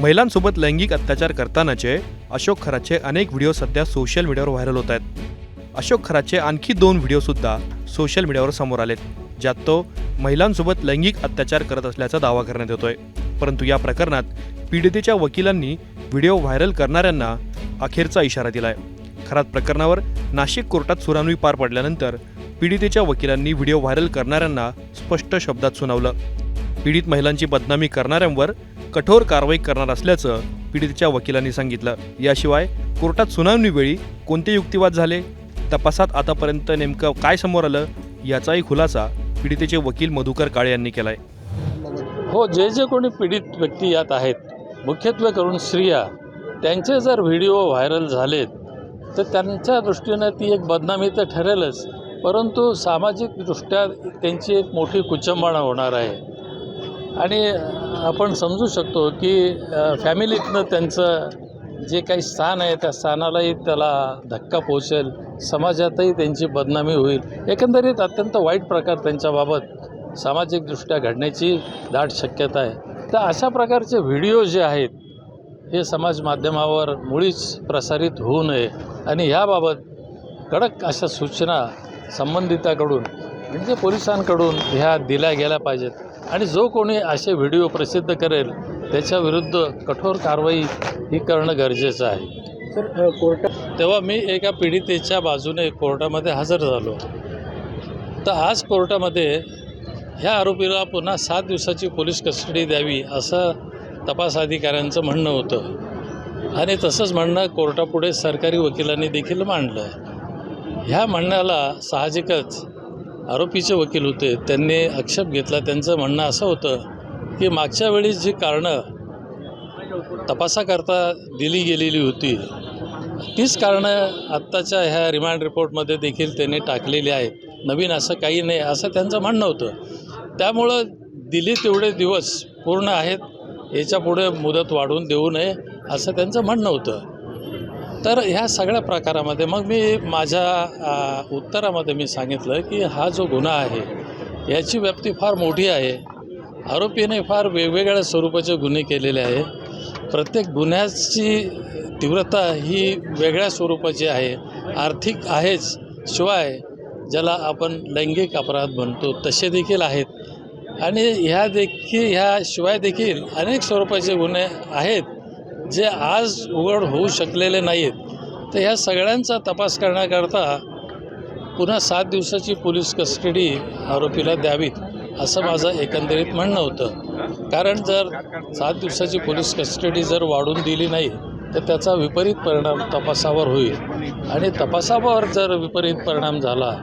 महिलांसोबत लैंगिक अत्याचार करतानाचे अशोक खराचे अनेक व्हिडिओ सध्या सोशल मीडियावर व्हायरल होत आहेत. अशोक खराचे आणखी 2 व्हिडिओसुद्धा सोशल मीडियावर समोर आलेत, ज्यात तो महिलांसोबत लैंगिक अत्याचार करत असल्याचा दावा करण्यात येतोय. परंतु या प्रकरणात पीडितेच्या वकिलांनी व्हिडिओ व्हायरल करणाऱ्यांना अखेरचा इशारा दिलाय. खरात प्रकरणावर नाशिक कोर्टात सुनावणी पार पडल्यानंतर पीडितेच्या वकिलांनी व्हिडिओ व्हायरल करणाऱ्यांना स्पष्ट शब्दात सुनावलं. पीडित महिलांची बदनामी करणाऱ्यांवर कठोर कारवाई करणार असल्याचं पीडितेच्या वकिलांनी सांगितलं. याशिवाय कोर्टात सुनावणीवेळी कोणते युक्तिवाद झाले, तपासात आतापर्यंत नेमकं काय समोर आलं, याचाही खुलासा पीडितेचे वकील मधुकर काळे यांनी केलाय. हो, जे कोणी पीडित व्यक्ती यात आहेत, मुख्यत्वे करून स्त्रिया, त्यांचे जर व्हिडिओ व्हायरल झालेत तर त्यांच्या दृष्टीनं ती एक बदनामी तर ठरेलच, परंतु सामाजिकदृष्ट्या त्यांची एक मोठी कुचंबणा होणार आहे. आणि आपण समजू शकतो की फॅमिलीतनं त्यांचं जे काही स्थान आहे त्या स्थानालाही त्याला धक्का पोहोचेल, समाजातही त्यांची बदनामी होईल. एकंदरीत अत्यंत वाईट प्रकार त्यांच्याबाबत सामाजिकदृष्ट्या घडण्याची दाट शक्यता आहे. तर अशा प्रकारचे व्हिडिओ जे आहेत हे समाज माध्यमावर मुळीच प्रसारित होऊ नये आणि ह्याबाबत कडक अशा सूचना संबंधिताकडून म्हणजे पोलिसांकडून ह्या दिल्या गेल्या पाहिजेत. आणि जो कोणी असे व्हिडिओ प्रसिद्ध करेल त्याच्याविरुद्ध कठोर कारवाई ही करणं गरजेचं आहे. सर, कोर्टात तेव्हा मी एका पीडितेच्या बाजूने कोर्टामध्ये हजर झालो. तर आज कोर्टामध्ये ह्या आरोपीला पुन्हा 7 दिवसाची पोलीस कस्टडी द्यावी असं तपास अधिकाऱ्यांचं म्हणणं होतं आणि तसंच म्हणणं कोर्टापुढे सरकारी वकिलांनी देखील मांडलं आहे. ह्या म्हणण्याला साहजिकच आरोपीचे वकील होते, त्यांनी आक्षेप घेतला. त्यांचं म्हणणं असं होतं की मागच्या वेळी जी कारणं तपासाकरता दिली गेलेली होती तीच कारणं आत्ताच्या ह्या रिमांड रिपोर्टमध्ये देखील त्यांनी टाकलेली आहेत, नवीन असं काही नाही असं त्यांचं म्हणणं होतं. त्यामुळं दिली तेवढे दिवस पूर्ण आहेत, याच्यापुढे मुदत वाढवून देऊ नये असं त्यांचं म्हणणं होतं. तर ह्या सगळ्या प्रकारामध्ये मग मी माझ्या उत्तरामध्ये मी सांगितलं की हा जो गुन्हा आहे याची व्याप्ती फार मोठी आहे. आरोपीने फार वेगवेगळ्या स्वरूपाचे गुन्हे केलेले आहे. प्रत्येक गुन्ह्याची तीव्रता ही वेगळ्या स्वरूपाची आहे. आर्थिक आहेच, शिवाय ज्याला आपण लैंगिक अपराध म्हणतो तसे देखील आहेत. आणि ह्याशिवाय देखील अनेक स्वरूपाचे गुन्हे आहेत जे आज उघड होऊ शकलेले नाहीत. तर ह्या सगळ्यांचा तपास करण्याकरता पुन्हा 7 दिवसाची पोलीस कस्टडी आरोपीला द्यावीत असं माझं एकंदरीत म्हणणं होतं. कारण जर 7 दिवसाची पोलीस कस्टडी जर वाढवून दिली नाही तर त्याचा विपरीत परिणाम तपासावर होईल आणि तपासावर जर विपरीत परिणाम झाला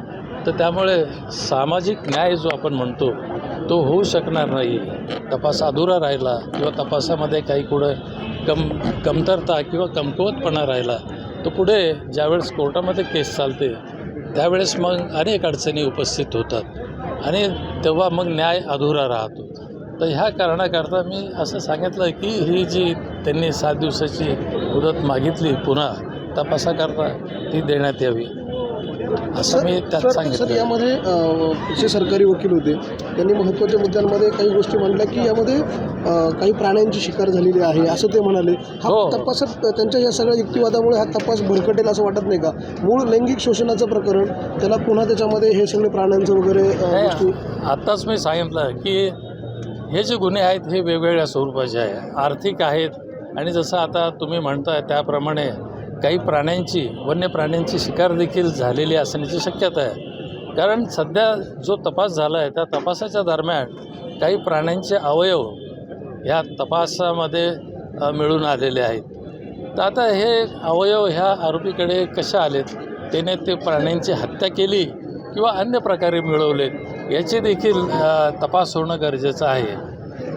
तर त्यामुळे सामाजिक न्याय जो आपण म्हणतो तो होऊ शकणार नाही. तपास अधुरा राहिला किंवा तपासामध्ये काही कुठं कमतरता किंवा कमकुवतपणा राहिला तर पुढे ज्यावेळेस कोर्टामध्ये केस चालते त्यावेळेस मग अनेक अडचणी उपस्थित होतात आणि तेव्हा मग न्याय अधुरा राहतो. तर ह्या कारणाकरता मी असं सांगितलं की ही जी त्यांनी 7 दिवसाची मुदत मागितली पुन्हा तपासाकरता ती देण्यात यावी असं मी त्यात सांगितलं. सर, यामध्ये जे सरकारी वकील होते त्यांनी महत्त्वाच्या मुद्द्यांमध्ये काही गोष्टी मांडल्या की यामध्ये काही प्राण्यांची शिकार झालेली आहे असं ते म्हणाले. हा तपासात त्यांच्या या सगळ्या युक्तिवादामुळे हा तपास भरकटेल असं वाटत नाही का? मूळ लैंगिक शोषणाचं प्रकरण त्याला पुन्हा त्याच्यामध्ये हे सगळे प्राण्यांचं वगैरे गोष्टी. आत्ताच मी सांगितलं की हे जे गुन्हे आहेत हे वेगवेगळ्या स्वरूपाचे आहे, आर्थिक आहेत आणि जसं आता तुम्ही म्हणताय त्याप्रमाणे काही प्राण्यांची, वन्य प्राण्यांची शिकार देखील झालेली असण्याची शक्यता आहे. कारण सध्या जो तपास झाला आहे त्या तपासाच्या दरम्यान काही प्राण्यांचे अवयव ह्या तपासामध्ये मिळून आलेले आहेत. तर आता हे अवयव ह्या आरोपीकडे कसे आलेत, त्याने ते प्राण्यांची हत्या केली किंवा अन्य प्रकारे मिळवलेत याचे देखील तपास होणं गरजेचं आहे.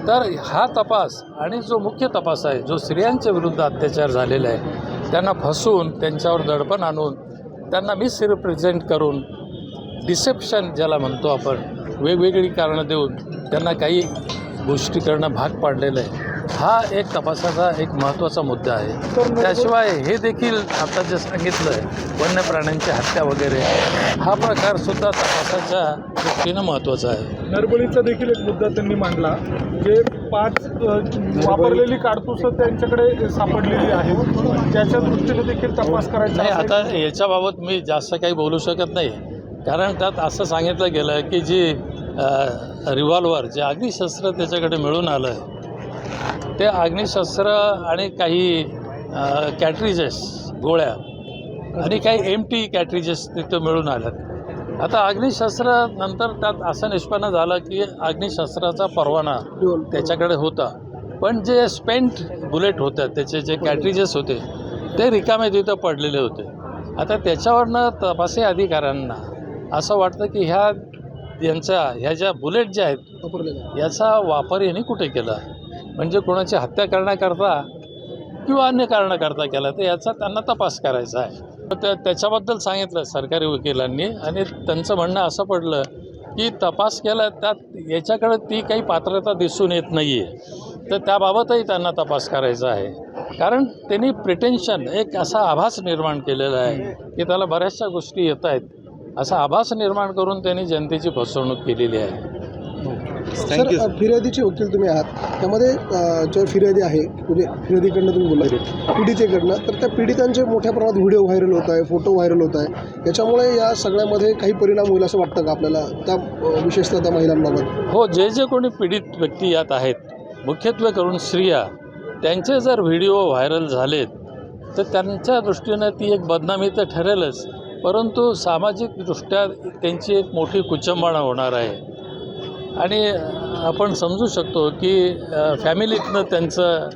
तर हा तपास आणि जो मुख्य तपास आहे जो स्त्रियांच्या विरुद्ध अत्याचार झालेला आहे त्यांना फसवून त्यांच्यावर दडपण आणून त्यांना मिसरिप्रेझेंट करून डिसेप्शन ज्याला म्हणतो आपण, वेगवेगळी कारणं देऊन त्यांना काही गोष्टी करणं भाग पाडलेलं आहे. हा एक तपासाचा एक महत्त्वाचा मुद्दा आहे. त्याशिवाय हे देखील आता जे सांगितलं आहे वन्य प्राण्यांची हत्या वगैरे हा प्रकारसुद्धा तपासाच्या दृष्टीनं महत्त्वाचा आहे. नरबळीचा देखील एक मुद्दा त्यांनी मांडला जे 5 वापरलेली काडतुसं त्यांच्याकडे सापडलेली आहेत, त्याच्या दृष्टीने देखील तपास करायचा नाही. असेल. आता याच्याबाबत मी जास्त काही बोलू शकत नाही, कारण त्यात असं सांगितलं गेलं की जी रिव्हॉल्वर जे अग्निशस्त्र त्याच्याकडे मिळून आलं, ते अग्निशस्त्र आणि काही कॅट्रिजेस गोळ्या आणि काही एमटी कॅट्रिजेस तिथं मिळून आल्यात. आता अग्निशस्त्र नंतर त्यात असं निष्पन्न झालं की अग्निशस्त्राचा परवाना त्याच्याकडे होता, पण जे स्पेंट बुलेट होत्या त्याचे जे कॅट्रिजेस होते ते रिकामे तिथं पडलेले होते. आता त्याच्यावरनं तपासी अधिकाऱ्यांना असं वाटतं की ह्या ज्या बुलेट ज्या आहेत याचा वापर यांनी कुठे केला, म्हणजे कोणाची हत्या करण्याकरता किंवा अन्य कारणाकरता केला, तर याचा त्यांना तपास करायचा आहे. त्याच्याबद्दल सांगितलं सरकारी वकिलांनी, आणि त्यांचं म्हणणं असं पडलं की तपास केला त्यात याच्याकडे ती काही पात्रता दिसून येत नाही आहे, तर त्याबाबतही त्यांना तपास करायचा आहे. कारण त्यांनी प्रिटेन्शन एक असा आभास निर्माण केलेला आहे की त्याला बऱ्याचशा गोष्टी येत आहेत, असा आभास निर्माण करून त्यांनी जनतेची फसवणूक केलेली आहे. सर, फिर्यादीचे वकील तुम्ही आहात, त्यामध्ये जो फिर्यादी आहे म्हणजे फिर्यादीकडनं तुम्ही बोलला पीडितेकडनं, तर त्या पीडितांचे मोठ्या प्रमाणात व्हिडिओ व्हायरल होत आहे, फोटो व्हायरल होत आहे, याच्यामुळे या सगळ्यामध्ये काही परिणाम होईल असं वाटतं का आपल्याला, त्या विशेषतः त्या महिलांबाबत? हो, जे कोणी पीडित व्यक्ती यात आहेत, मुख्यत्वे करून स्त्रिया, त्यांचे जर व्हिडिओ व्हायरल झालेत तर त्यांच्या दृष्टीनं ती एक बदनामी तर ठरेलच, परंतु सामाजिकदृष्ट्या त्यांची एक मोठी कुचंबणा होणार आहे. आणि आपण समजू शकतो की फॅमिलीतनं त्यांचं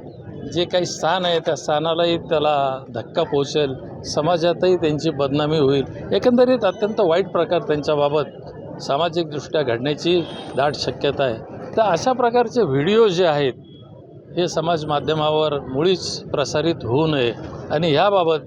जे काही स्थान आहे त्या स्थानालाही त्याला धक्का पोहोचेल, समाजातही त्यांची बदनामी होईल. एकंदरीत अत्यंत वाईट प्रकार त्यांच्याबाबत सामाजिकदृष्ट्या घडण्याची दाट शक्यता आहे. तर अशा प्रकारचे व्हिडिओ जे आहेत हे समाज माध्यमावर मुळीच प्रसारित होऊ नये, आणि ह्याबाबत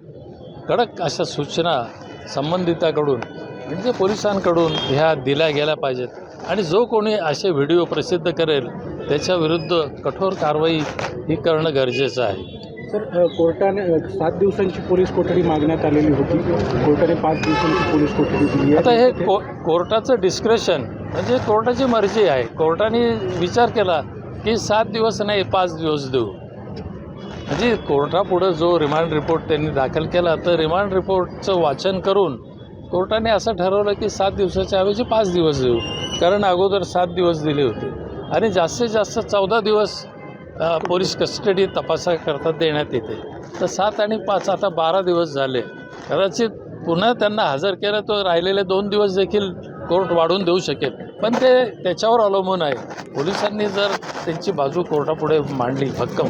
कडक अशा सूचना संबंधिताकडून म्हणजे पोलिसांकडून ह्या दिल्या गेल्या पाहिजेत, आणि जो कोणी असे व्हिडिओ प्रसिद्ध करेल त्याच्याविरुद्ध कठोर कारवाई ही करणं गरजेचं आहे. सर, कोर्टाने 7 दिवसांची पोलीस कोठडी मागण्यात आलेली होती, कोर्टाने 5 दिवसांची पोलीस कोठडी दिली आहे. आता हे कोर्टाचं डिस्क्रेशन म्हणजे कोर्टाची मर्जी आहे. कोर्टाने विचार केला की 7 दिवस नाही 5 दिवस देऊ, म्हणजे कोर्टापुढं जो रिमांड रिपोर्ट त्यांनी दाखल केला, तर रिमांड रिपोर्टचं वाचन करून कोर्टाने असं ठरवलं की 7 दिवसाच्या ऐवजी 5 दिवस देऊ, कारण अगोदर 7 दिवस दिले होते, आणि जास्तीत जास्त 14 दिवस पोलीस कस्टडी तपासाकरता देण्यात येते. तर 7 आणि 5 आता 12 दिवस झाले. कदाचित पुन्हा त्यांना हजर केलं तर राहिलेले 2 दिवस देखील कोर्ट वाढवून देऊ शकेल, पण ते त्याच्यावर अवलंबून आहे. पोलिसांनी जर त्यांची बाजू कोर्टापुढे मांडली भक्कम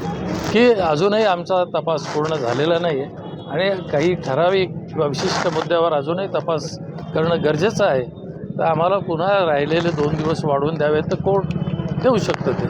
की अजूनही आमचा तपास पूर्ण झालेला नाही आहे आणि काही ठराविक किंवा विशिष्ट मुद्द्यावर अजूनही तपास करणं गरजेचं आहे, तर आम्हाला पुन्हा राहिलेले 2 दिवस वाढवून द्यावे, तर कोर्ट देऊ शकतं ते.